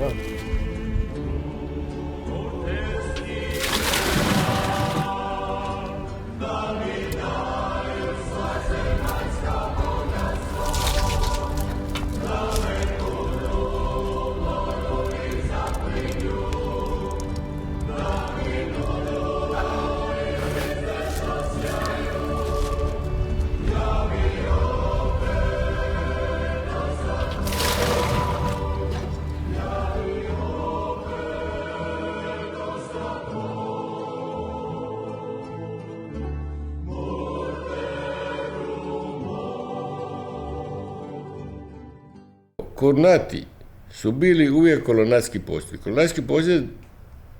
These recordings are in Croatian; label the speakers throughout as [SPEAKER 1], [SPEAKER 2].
[SPEAKER 1] Da. Kornati su bili uvijek kolonatski posjed. Kolonatski posjed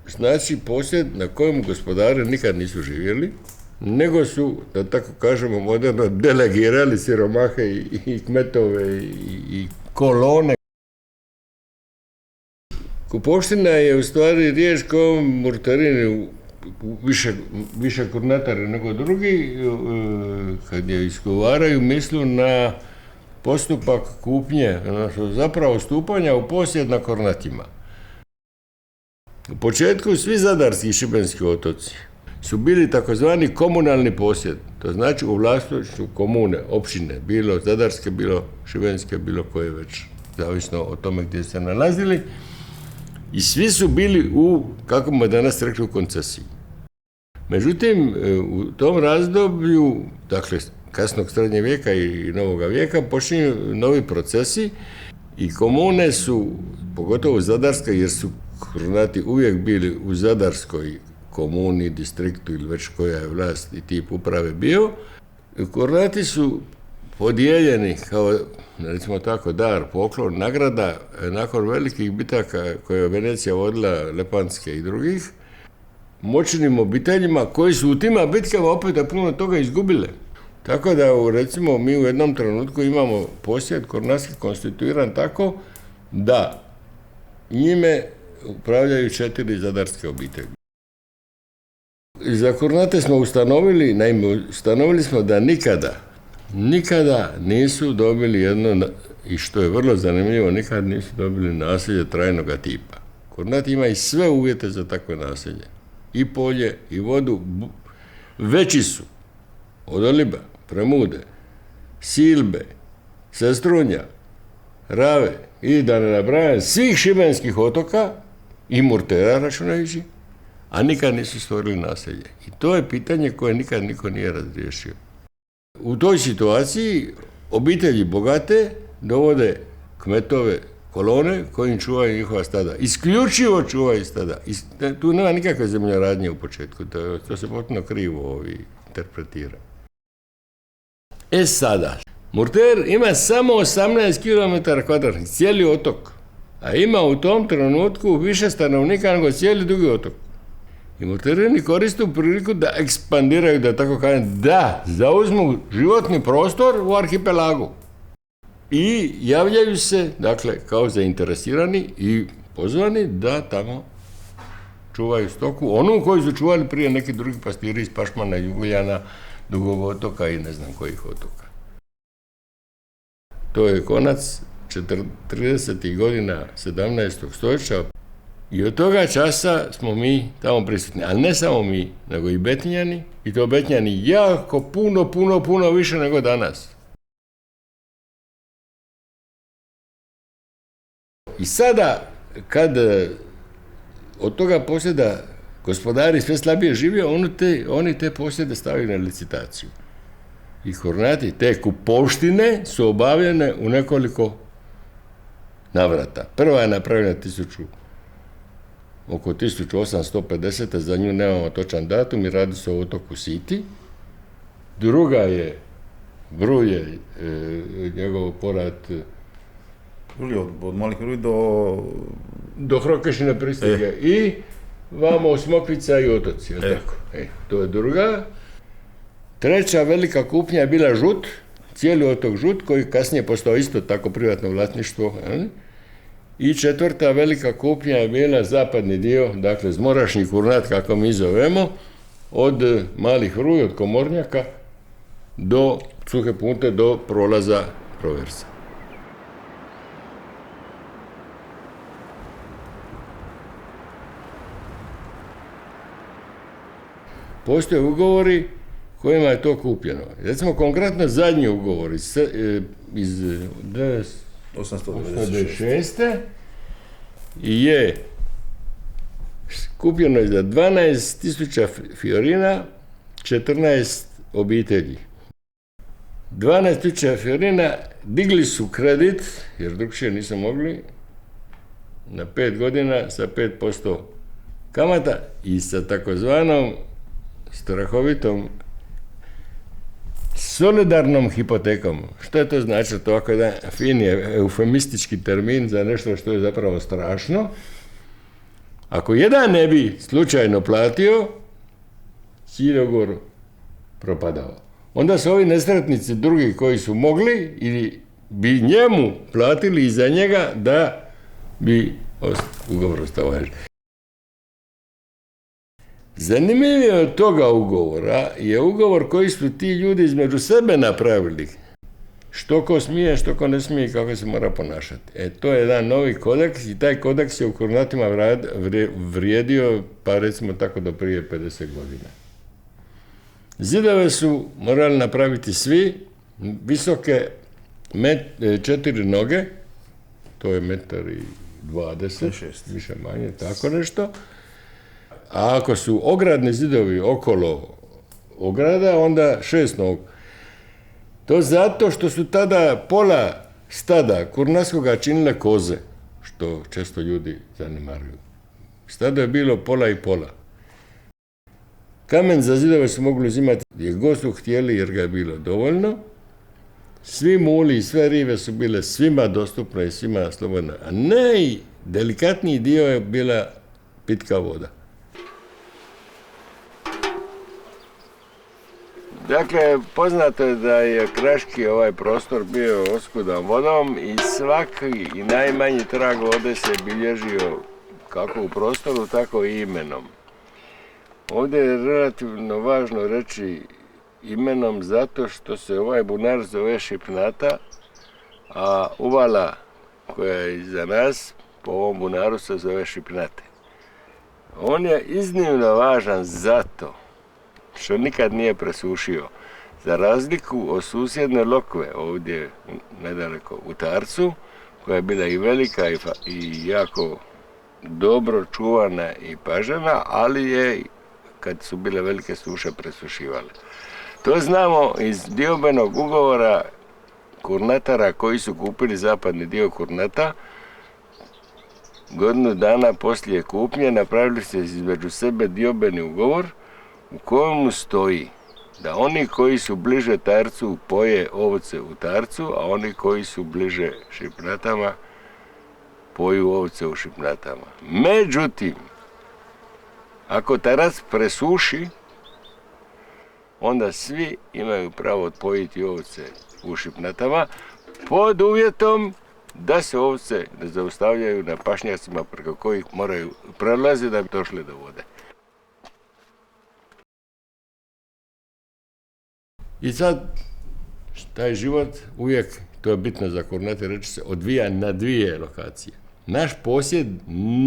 [SPEAKER 1] znači posjed na kojem gospodari nikad nisu živjeli, nego su, da tako kažemo moderno, delegirali siromahe i kmetove i kolone. Kupovština je u stvari riječ kao murtarini, više kornatari nego drugi, kad je isgovaraju, mislu na postupak kupnje, zapravo stupanja u posjed na Kornatima. U početku svi zadarski i šibenski otoci su bili takozvani komunalni posjed, to znači u vlasništvu komune, općine, bilo zadarske, bilo šibenske, bilo koje već, zavisno o tome gdje se nalazili. I svi su bili u, kako smo danas rekli, u koncesiji. Međutim, u tom razdoblju, dakle, kasnog srednjeg vijeka i novoga vijeka, počinju novi procesi i komune su, pogotovo zadarska, jer su Kornati uvijek bili u zadarskoj komuni, distriktu ili već koja je vlast i tip uprave bio, Kornati su podijeljeni kao, recimo tako, dar, poklon, nagrada nakon velikih bitaka koje je Venecija vodila, Lepanske i drugih, moćnim obiteljima koji su u tima bitkama opet puno toga izgubile. Tako da, recimo, mi u jednom trenutku imamo posjed kornatski konstituiran tako da njime upravljaju 4 zadarske obitelji. Za Kornate smo ustanovili smo da nikada nisu dobili jedno, i što je vrlo zanimljivo, nikad nisu dobili naselje trajnoga tipa. Kornati imaju sve uvjete za takve naselje. I polje, i vodu, veći su od Oliba, Premude, Silbe, Sestrunja, Rave i da ne nabrajam svih šibenskih otoka i Murtera računajući, a nikad nisu stvorili naselje. I to je pitanje koje nikad niko nije razriješio. U toj situaciji obitelji bogate dovode kmetove kolone koji im čuvaju njihova stada. Isključivo čuvaju stada. Tu nema nikakve zemljoradnje u početku. To se potpuno krivo interpretira. Sada, Murter ima samo 18 km2, cijeli otok, a ima u tom trenutku više stanovnika nego cijeli drugi otok. I Murterini koriste priliku da ekspandiraju, da tako kažem, da zauzmu životni prostor u arhipelagu. I javljaju se, dakle, kao zainteresirani i pozvani da tamo čuvaju stoku, onu koju su čuvali prije neki drugi pastiri iz Pašmana, Juguljana, Dugog otoka i ne znam kojih otoka. To je konac 30. godina 17. stoljeća i od toga časa smo mi tamo prisutni. Ali ne samo mi, nego i Betnjani, i to Betnjani jako puno više nego danas. I sada, kad od toga posjeda gospodari sve slabije žive, oni te posjede stavaju na licitaciju. I Kornati, te kupovštine su obavljene u nekoliko navrata. Prva je napravljena oko 1850. Za nju nemamo točan datum i radi se o otoku Siti. Druga je Bruje, njegov porat
[SPEAKER 2] od Malih Ruj
[SPEAKER 1] do Hrokešine pristige i vamo Smokvica i otoci. Tako. To je druga. Treća velika kupnja je bila Žut, cijeli otok Žut, koji kasnije postao isto tako privatno vlasništvo. I četvrta velika kupnja je bila zapadni dio, dakle Zmorašnji Kornat, kako mi zovemo, od Malih Ruj, od Komornjaka, do Suhe Punte, do prolaza Proversa. postoje ugovori kojima je to kupljeno. Recimo, konkretno zadnji ugovor iz 896. je kupljeno je za 12.000 fiorina 14 obitelji. 12.000 fiorina digli su kredit, jer drugčije nisu mogli, na 5 godina sa 5% kamata i sa takozvanom strahovitom solidarnom hipotekom. Što je to znači? To je jedan fini eufemistički termin za nešto što je zapravo strašno. Ako jedan ne bi slučajno platio, cijeli ugovor propadao. Onda su ovi nesretnici drugi koji su mogli ili bi njemu platili iza njega da bi ugovor ostao. Zanimljivije od toga ugovora je ugovor koji su ti ljudi između sebe napravili. Što ko smije, što ko ne smije i kako se mora ponašati. To je jedan novi kodeks i taj kodeks je u Kornatima vrijedio, pa recimo tako do prije 50 godina. Zidove su morali napraviti svi, visoke 4 noge, to je 1,20 m, više manje, tako nešto. A ako su ogradni zidovi okolo ograda, onda 6 nogu. To zato što su tada pola stada Kurnatskoga činile koze, što često ljudi zanemaruju. Stado je bilo pola i pola. Kamen za zidove su mogli uzimati gdje god su htjeli jer ga je bilo dovoljno. Svi muli i sve rive su bile svima dostupne i svima slobodne. A najdelikatniji dio je bila pitka voda. Dakle, poznato je da je kraški ovaj prostor bio oskudan vodom i svaki i najmanji trag vode se bilježio kako u prostoru, tako i imenom. Ovdje je relativno važno reći imenom zato što se ovaj bunar zove Šipnata, a uvala koja je iza nas po ovom bunaru se zove Šipnate. On je iznimno važan zato što nikad nije presušio. Za razliku od susjedne lokve ovdje nedaleko u Tarcu, koja je bila i velika i jako dobro čuvana i pažena, ali je, kad su bile velike suše, presušivale. To znamo iz diobenog ugovora Kurnatara koji su kupili zapadni dio Kurnata. Godinu dana poslije kupnje napravili se između sebe diobeni ugovor u kojemu stoji da oni koji su bliže Tarcu poje ovce u Tarcu, a oni koji su bliže Šipnatama poju ovce u Šipnatama. Međutim, ako Tarac presuši, onda svi imaju pravo odpojiti ovce u Šipnatama pod uvjetom da se ovce ne zaustavljaju na pašnjacima preko kojih moraju prelaziti da bi došli do vode. I sad, taj život uvijek, to je bitno za Kornate reći se, odvija na 2 lokacije. Naš posjed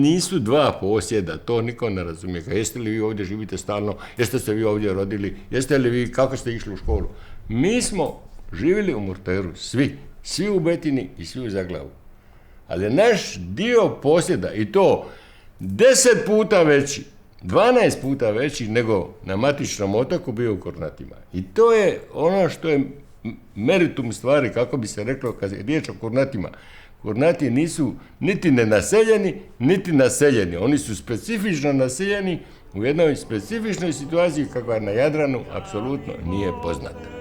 [SPEAKER 1] nisu 2 posjeda, to niko ne razumije. Jeste li vi ovdje živite stalno, jeste se vi ovdje rodili, jeste li vi, kako ste išli u školu. Mi smo živjeli u Murteru, svi u Betini i svi u Zaglavu. Ali naš dio posjeda, i to 10 puta veći, 12 puta veći nego na matičnom otoku, bio u Kornatima. I to je ono što je meritum stvari, kako bi se reklo kad je riječ o Kornatima. Kornati nisu niti nenaseljeni, niti naseljeni. Oni su specifično naseljeni u jednoj specifičnoj situaciji kakva na Jadranu apsolutno nije poznata.